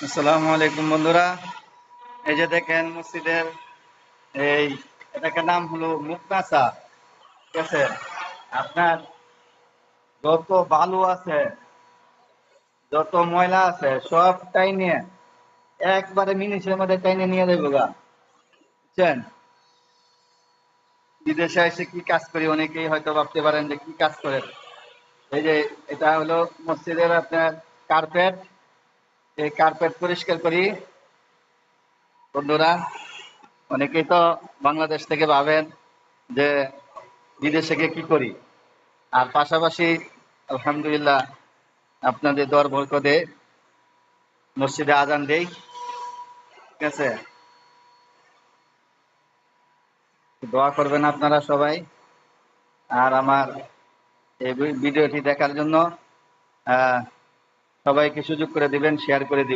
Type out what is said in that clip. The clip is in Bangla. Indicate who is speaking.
Speaker 1: আসসালামু আলাইকুম বন্ধুরা। এই যে দেখেন মসজিদের এই এটাকে নাম হলো মুকনাসা। ঠিক আছে, আপনার যত বালু আছে, যত ময়লা আছে সব টাইনে একবারে মিনিটের মধ্যে টাইনে নিয়ে যাবো গা। বুঝছেন, বিদেশে এসে কি কাজ করি অনেকেই হয়তো ভাবতে পারেন যে কি কাজ করে। এই যে এটা হলো মসজিদের আপনার কার্পেট। এই কার্পেট পরিষ্কার করি বন্ধুরা। অনেকেই তো বাংলাদেশ থেকে ভাবেন যে বিদেশে গিয়ে কি করি, আর পাশাপাশি আলহামদুলিল্লাহ আপনাদের দোয়ার বরকতে মসজিদে আজান দেই। ঠিক আছে, দোয়া করবেন আপনারা সবাই। আর আমার এই ভিডিওটি দেখার জন্য আহ সবাইকে সুযোগ করে দিবেন, শেয়ার করে দিবেন।